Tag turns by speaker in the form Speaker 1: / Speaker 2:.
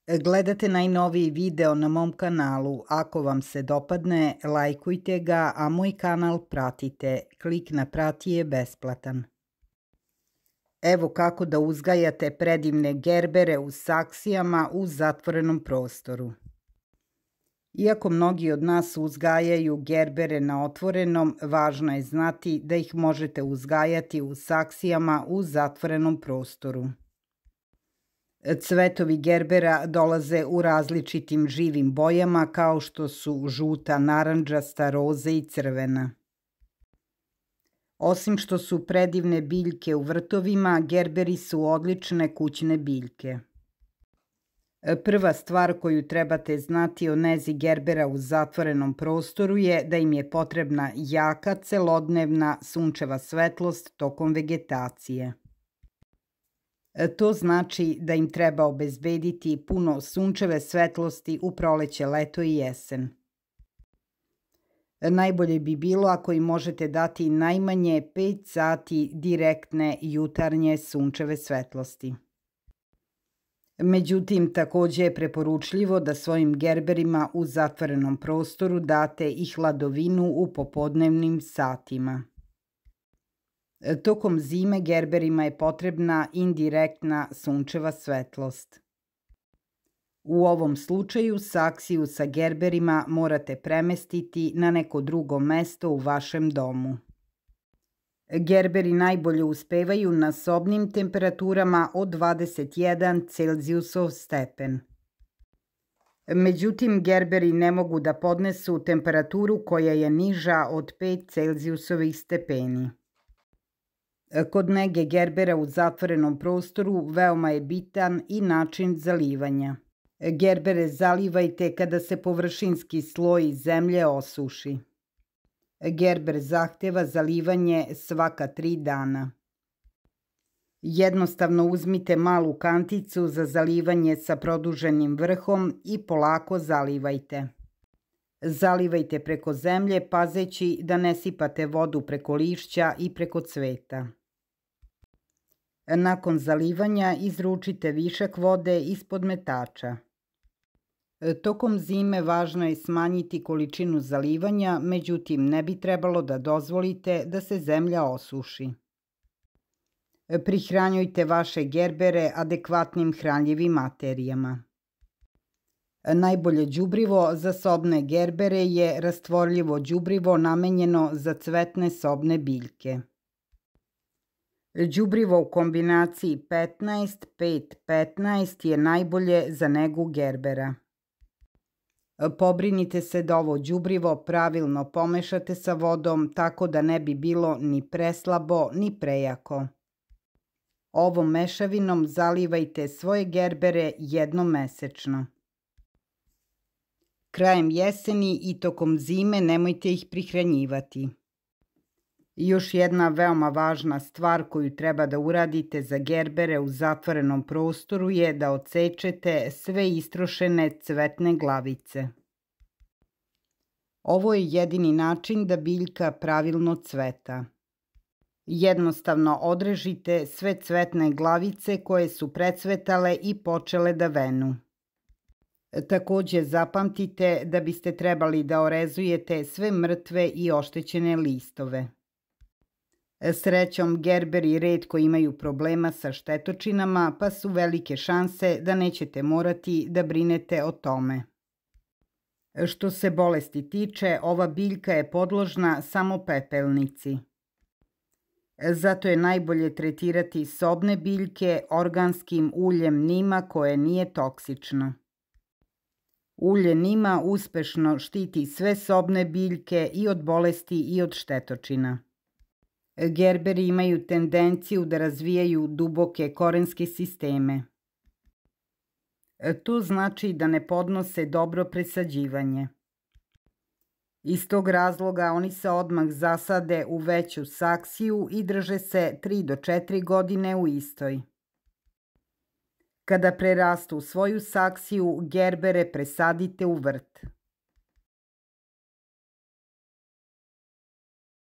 Speaker 1: Gledate najnoviji video na mom kanalu. Ako vam se dopadne, lajkujte ga, a moj kanal pratite. Klik na prati je besplatan. Evo kako da uzgajate predivne gerbere u saksijama u zatvorenom prostoru. Iako mnogi od nas uzgajaju gerbere na otvorenom, važno je znati da ih možete uzgajati u saksijama u zatvorenom prostoru. Cvetovi gerbera dolaze u različitim živim bojama kao što su žuta, narandžasta, roza i crvena. Osim što su predivne biljke u vrtovima, gerberi su odlične kućne biljke. Prva stvar koju trebate znati o nezi gerbera u zatvorenom prostoru je da im je potrebna jaka, celodnevna sunčeva svetlost tokom vegetacije. To znači da im treba obezbediti puno sunčeve svetlosti u proleće, leto i jesen. Najbolje bi bilo ako im možete dati najmanje 5 sati direktne jutarnje sunčeve svetlosti. Međutim, takođe je preporučljivo da svojim gerberima u zatvorenom prostoru date i hladovinu u popodnevnim satima. Tokom zime gerberima je potrebna indirektna sunčeva svetlost. U ovom slučaju saksiju sa gerberima morate premestiti na neko drugo mesto u vašem domu. Gerberi najbolje uspevaju na sobnim temperaturama od 21 Celzijusov stepen. Međutim, gerberi ne mogu da podnesu temperaturu koja je niža od 5 Celzijusovih stepeni. Kod nege gerbera u zatvorenom prostoru veoma je bitan i način zalivanja. Gerbere zalivajte kada se površinski sloj zemlje osuši. Gerber zahteva zalivanje svaka 3 dana. Jednostavno uzmite malu kanticu za zalivanje sa produženim vrhom i polako zalivajte. Zalivajte preko zemlje pazeći da ne sipate vodu preko lišća i preko cveta. Nakon zalivanja izručite višak vode ispod metača. Tokom zime važno je smanjiti količinu zalivanja, međutim ne bi trebalo da dozvolite da se zemlja osuši. Prihranjujte vaše gerbere adekvatnim hranljivim materijama. Najbolje đubrivo za sobne gerbere je rastvorljivo đubrivo namenjeno za cvetne sobne biljke. Đubrivo u kombinaciji 15-5-15 je najbolje za negu gerbera. Pobrinite se da ovo đubrivo pravilno pomešate sa vodom tako da ne bi bilo ni preslabo ni prejako. Ovom mešavinom zalivajte svoje gerbere jednom mesečno. Krajem jeseni i tokom zime nemojte ih prihranjivati. Još jedna veoma važna stvar koju treba da uradite za gerbere u zatvorenom prostoru je da odsečete sve istrošene cvetne glavice. Ovo je jedini način da biljka pravilno cveta. Jednostavno odrežite sve cvetne glavice koje su precvetale i počele da venu. Takođe zapamtite da biste trebali da orezujete sve mrtve i oštećene listove. Srećom, gerberi retko imaju problema sa štetočinama, pa su velike šanse da nećete morati da brinete o tome. Što se bolesti tiče, ova biljka je podložna samo pepelnici. Zato je najbolje tretirati sobne biljke organskim uljem nima koje nije toksično. Ulje nima uspešno štiti sve sobne biljke i od bolesti i od štetočina. Gerberi imaju tendenciju da razvijaju duboke korenske sisteme. To znači da ne podnose dobro presađivanje. Iz tog razloga oni se odmah zasade u veću saksiju i drže se 3 do 4 godine u istoj. Kada prerastu svoju saksiju, gerbere presadite u vrt.